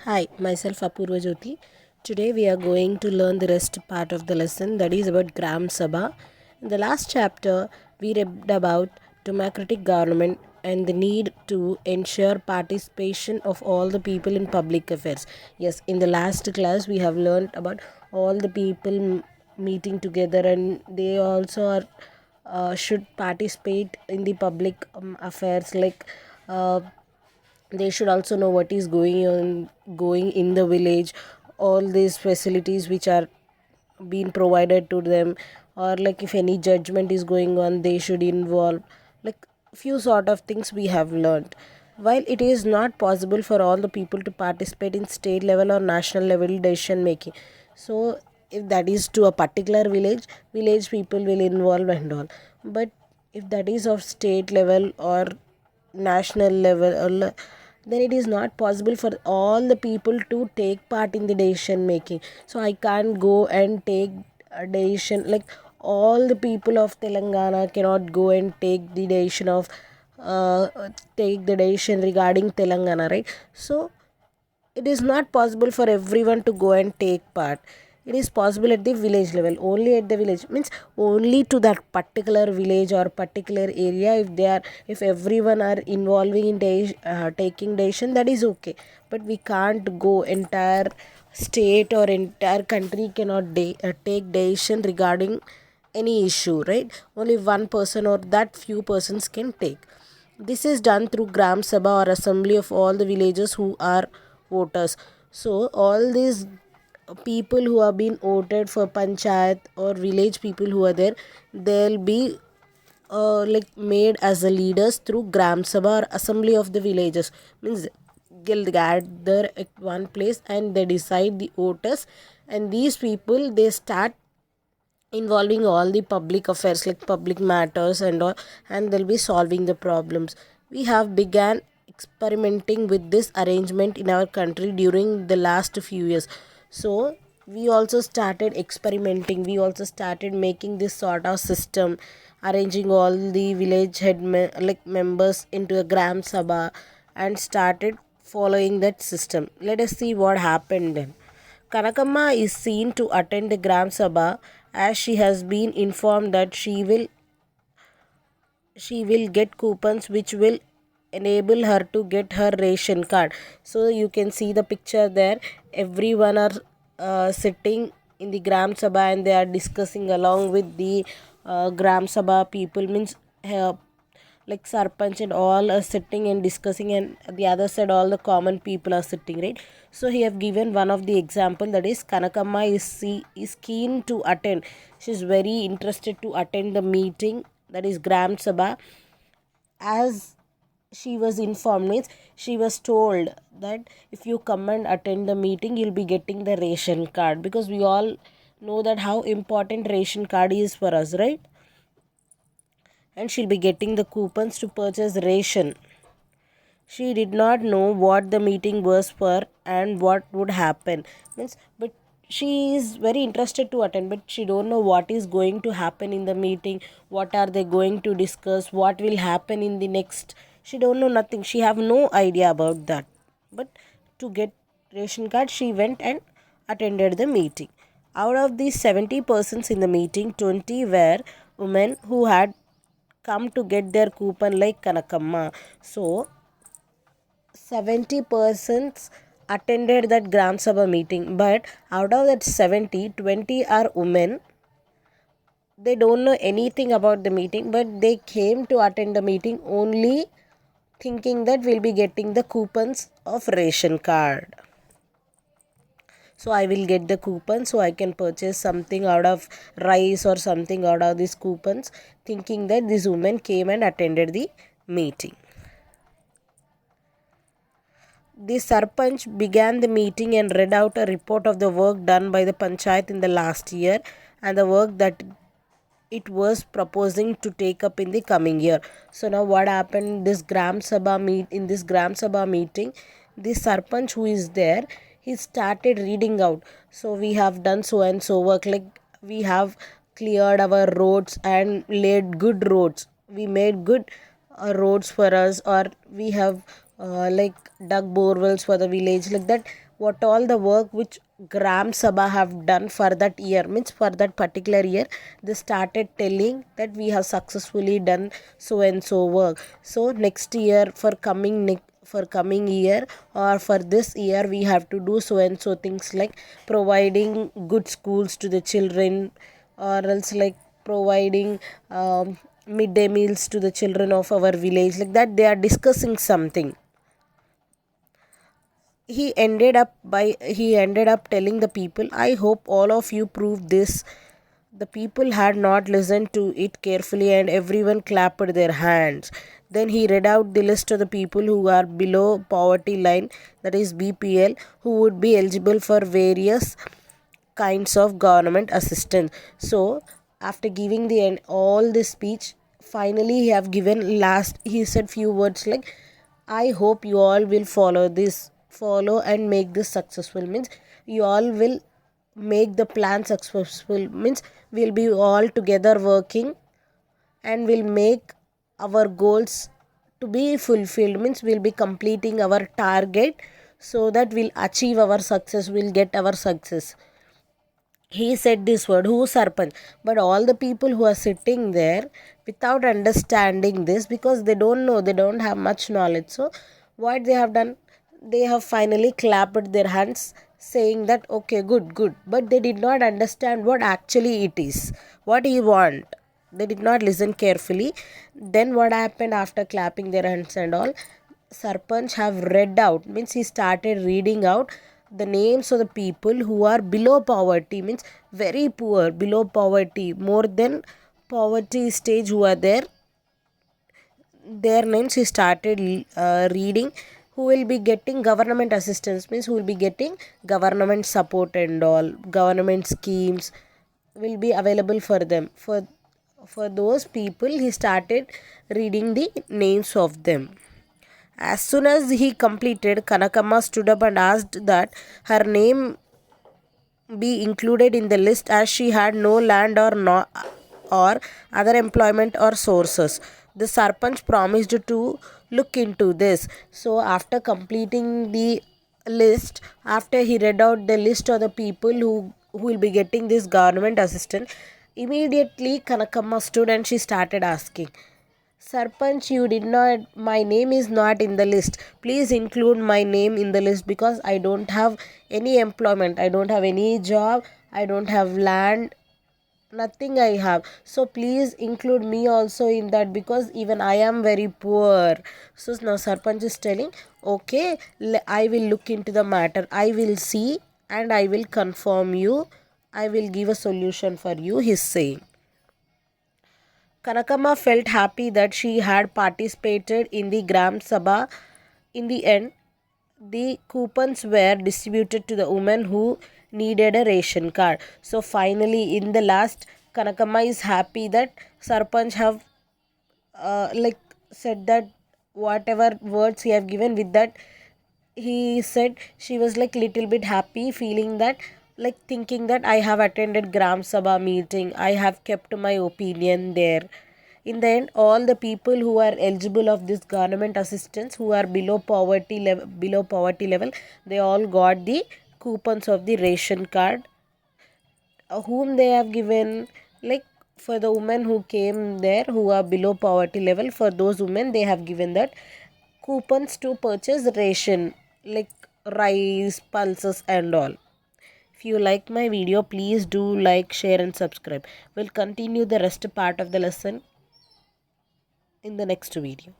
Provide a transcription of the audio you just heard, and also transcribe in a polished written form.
Hi, myself Apurva Jyoti. Today we are going to learn the rest part of the lesson, that is about Gram Sabha. In the last chapter, we read about democratic government and the need to ensure participation of all the people in public affairs. Yes, in the last class we have learned about all the people meeting together, and they also are should participate in the public affairs, like they should also know what is going in the village, all these facilities which are being provided to them, or like if any judgment is going on they should involve, like few sort of things we have learned. While it is not possible for all the people to participate in state level or national level decision making, so if that is to a particular village people will involve and all. But if that is of state level or national level, then it is not possible for all the people to take part in the decision making. So I can't go and take a decision, like all the people of Telangana cannot go and uh, take the decision regarding Telangana, right? So it is not possible for everyone to go and take part. It is possible at the village level, only at the village, means only to that particular village or particular area. If everyone are involving in taking decision, that is okay. But we can't go entire state or entire country cannot take decision regarding any issue, right? Only one person or that few persons can take. This is done through Gram Sabha or assembly of all the villagers who are voters. So all these people who have been voted for panchayat or village people who are there, they'll be like made as the leaders through Gram Sabha or assembly of the villages. Means they'll gather at one place and they decide the voters, and these people they start involving all the public affairs like public matters and all, and they'll be solving the problems. We have began experimenting with this arrangement in our country during the last few years. So we also started experimenting, we also started making this sort of system, arranging all the village like members into a Gram Sabha, and started following that system. Let us see what happened then. Kanakamma is seen to attend the Gram Sabha as she has been informed that she will get coupons which will enable her to get her ration card. So you can see the picture there. Everyone are sitting in the Gram Sabha and they are discussing along with the Gram Sabha people, means uh, like sarpanch and all are sitting and discussing, and the other side all the common people are sitting, right? So he have given one of the example, that is Kanakamma is keen to attend. She is very interested to attend the meeting, that is Gram Sabha. As she was informed, means she was told that if you come and attend the meeting you'll be getting the ration card, because we all know that how important ration card is for us, right? And she'll be getting the coupons to purchase ration. She did not know what the meeting was for and what would happen. Means, but she is very interested to attend, but she don't know what is going to happen in the meeting, what are they going to discuss, what will happen in the next. She don't know nothing. She have no idea about that. But to get ration card, she went and attended the meeting. Out of these 70 persons in the meeting, 20 were women who had come to get their coupon like Kanakamma. So 70 persons attended that Gram Sabha meeting, but out of that 70, 20 are women. They don't know anything about the meeting, but they came to attend the meeting only thinking that we'll be getting the coupons of ration card. So I will get the coupon so I can purchase something out of rice or something out of these coupons, thinking that this woman came and attended the meeting. The Sarpanch began the meeting and read out a report of the work done by the Panchayat in the last year and the work that it was proposing to take up in the coming year. So now what happened, this Gram Sabha in this Gram Sabha meeting, the Sarpanch who is there, he started reading out. So we have done so and so work, like we have cleared our roads and laid good roads. We made good roads for us, or we have like dug borewells for the village, like that. what all the work which Gram Sabha have done for that year, means for that particular year. They started telling that we have successfully done so and so work. So next year, for coming year or for this year, we have to do so and so things, like providing good schools to the children, or else like providing midday meals to the children of our village. Like that, they are discussing something. He ended up telling the people, I hope all of you prove this. The people had not listened to it carefully and everyone clapped their hands. Then he read out the list of the people who are below poverty line, that is BPL, who would be eligible for various kinds of government assistance. So after giving the end all this speech, finally he said few words like, I hope you all will follow and make this successful, means you all will make the plan successful, means we'll be all together working and will make our goals to be fulfilled, means we'll be completing our target, so that we'll achieve our success, we'll get our success. He said this word, who Sarpanch. But all the people who are sitting there without understanding this, because they don't know, they don't have much knowledge, so what they have done, they have finally clapped their hands, saying that okay, good, good, but they did not understand what actually it is, what he want. They did not listen carefully. Then what happened after clapping their hands and all, Sarpanch have read out, means he started reading out the names of the people who are below poverty, means very poor, below poverty, more than poverty stage, who are there, their names he started reading, who will be getting government assistance, means who will be getting government support and all, government schemes will be available for them. For those people, he started reading the names of them. As soon as he completed, Kanakama stood up and asked that her name be included in the list, as she had no land or other employment or sources. The Sarpanch promised to look into this. So after completing the list, after he read out the list of the people who will be getting this government assistance, immediately Kanakama stood and she started asking, Sarpanch, you did not, my name is not in the list. Please include my name in the list, because I don't have any employment. I don't have any job. I don't have land. Nothing I have. So please include me also in that, because even I am very poor. So now Sarpanch is telling, okay, I will look into the matter. I will see and I will confirm you. I will give a solution for you, he's saying. Kanakama felt happy that she had participated in the Gram Sabha. In the end, the coupons were distributed to the women who needed a ration card. So finally, in the last, Kanakama is happy that Sarpanch have said that whatever words he have given, with that he said she was like little bit happy, feeling that, like thinking that I have attended Gram Sabha meeting, I have kept my opinion there. In the end, all the people who are eligible of this government assistance, who are below poverty level, they all got the coupons of the ration card, whom they have given, like for the women who came there who are below poverty level, for those women they have given that coupons to purchase ration, like rice, pulses and all. If you like my video, please do like, share and subscribe. We'll continue the rest part of the lesson in the next video.